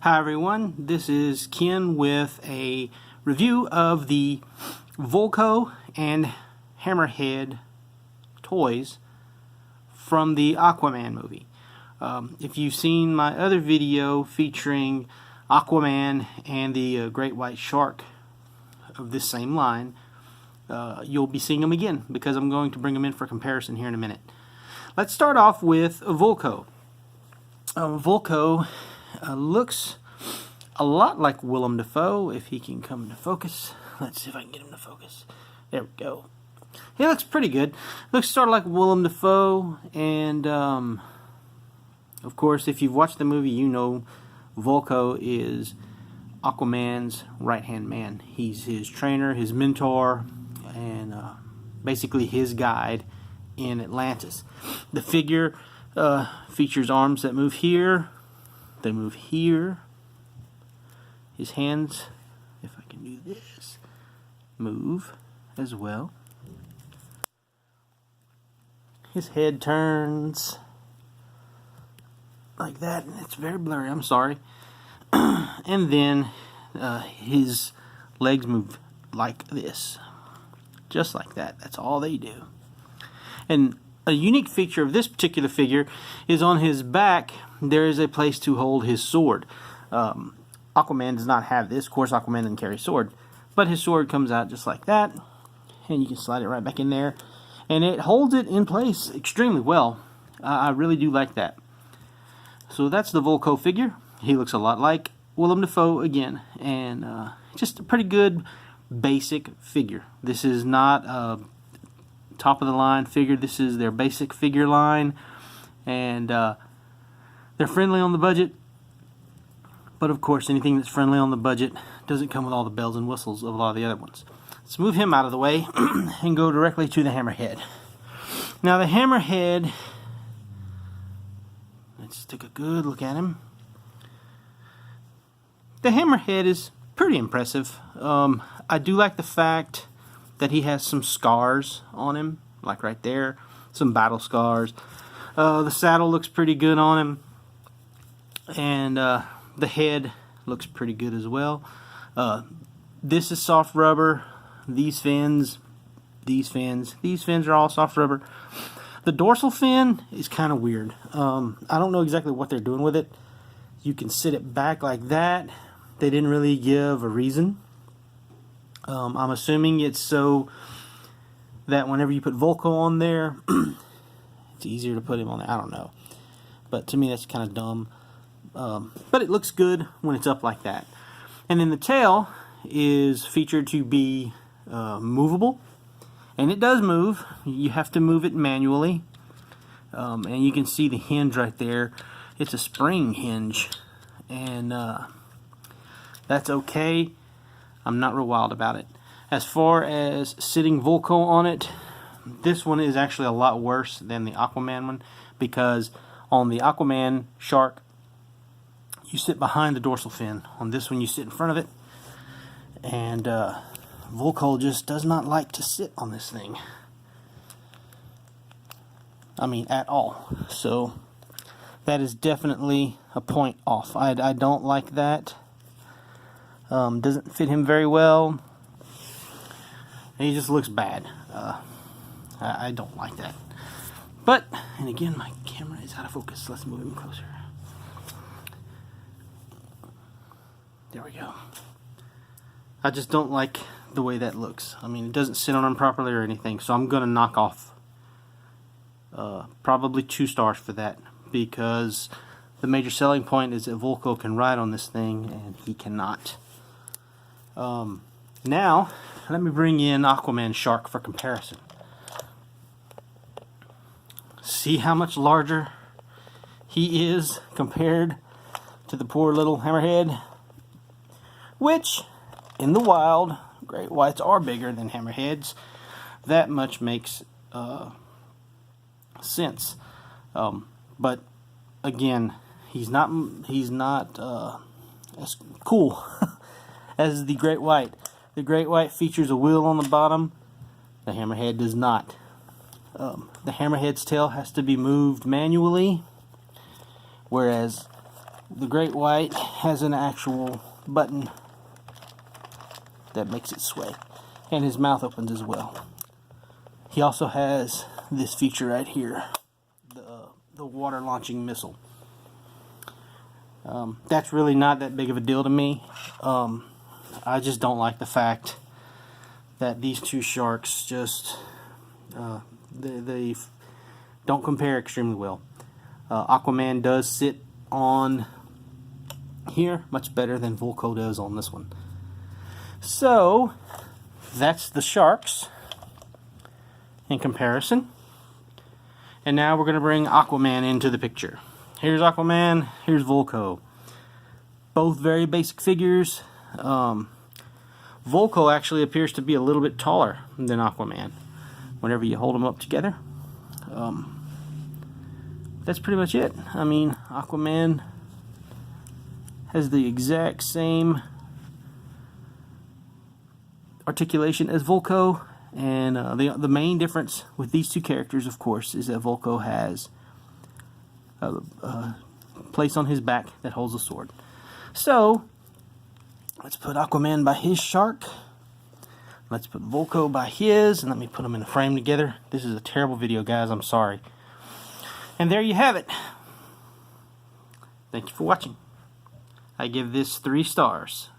Hi everyone, this is Ken with a review of the Vulko and Hammerhead toys from the Aquaman movie. If you've seen my other video featuring Aquaman and the great white shark of this same line, you'll be seeing them again because I'm going to bring them in for comparison here in a minute. Let's start off with Vulko. Vulko looks a lot like Willem Dafoe, if he can come into focus. Let's see if I can get him to focus. There we go. He looks pretty good. Looks sort of like Willem Dafoe, and of course, if you've watched the movie, you know Vulko is Aquaman's right-hand man. He's his trainer, his mentor, and basically his guide in Atlantis. The figure features arms that move here, they move here. His hands, if I can do this, move as well. His head turns like that, and it's very blurry, I'm sorry. And then his legs move like this, just like that. That's all they do. And a unique feature of this particular figure is on his back there is a place to hold his sword. Aquaman does not have this. Of course, Aquaman doesn't carry a sword, but his sword comes out just like that, and you can slide it right back in there, and it holds it in place extremely well. I really do like that. So that's the Vulko figure. He looks a lot like Willem Dafoe again, and just a pretty good basic figure. This is not a top of the line figure. This is their basic figure line, and they're friendly on the budget. But of course, anything that's friendly on the budget doesn't come with all the bells and whistles of a lot of the other ones. Let's move him out of the way and go directly to the Hammerhead. Now the Hammerhead, let's take a good look at him. The Hammerhead is pretty impressive. I do like the fact that he has some scars on him, like right there, some battle scars. The saddle looks pretty good on him, and the head looks pretty good as well. This is soft rubber. These fins are all soft rubber. The dorsal fin is kind of weird. I don't know exactly what they're doing with it. You can sit it back like that. They didn't really give a reason. I'm assuming it's so that whenever you put Vulko on there, it's easier to put him on there. I don't know. But to me, that's kind of dumb. But it looks good when it's up like that. And then the tail is featured to be movable, and it does move. You have to move it manually, and you can see the hinge right there. It's a spring hinge, and that's okay. I'm not real wild about it. As far as sitting Vulko on it, this one is actually a lot worse than the Aquaman one, because on the Aquaman Shark, you sit behind the dorsal fin. On this one, you sit in front of it. And Vulko just does not like to sit on this thing. I mean, at all. So that is definitely a point off. I don't like that. Doesn't fit him very well. And he just looks bad. I don't like that. But, and again, my camera is out of focus. So let's move him closer. There we go. I just don't like the way that looks. I mean, it doesn't sit on him properly or anything, so I'm going to knock off probably 2 stars for that, because the major selling point is that Vulko can ride on this thing, and he cannot. Now, let me bring in Aquaman Shark for comparison. See how much larger he is compared to the poor little Hammerhead? Which, in the wild, great whites are bigger than hammerheads. That much makes sense. But again, he's not as cool as the great white. The great white features a wheel on the bottom. The hammerhead does not. The hammerhead's tail has to be moved manually, whereas The great white has an actual button that makes it sway, and his mouth opens as well. He also has this feature right here, the water launching missile. That's really not that big of a deal to me. I just don't like the fact that these two sharks just they don't compare extremely well. Aquaman does sit on here much better than Vulko does on this one. So that's the sharks in comparison. And now we're going to bring Aquaman into the picture. Here's Aquaman, here's Vulko. Both very basic figures. Vulko actually appears to be a little bit taller than Aquaman whenever you hold them up together. That's pretty much it. I mean, Aquaman has the exact same articulation as Vulko, and the main difference with these two characters, of course, is that Vulko has a place on his back that holds a sword. So let's put Aquaman by his shark. Let's put Vulko by his, and let me put them in a frame together. This is a terrible video, guys. I'm sorry. And there you have it. Thank you for watching. I give this 3 stars.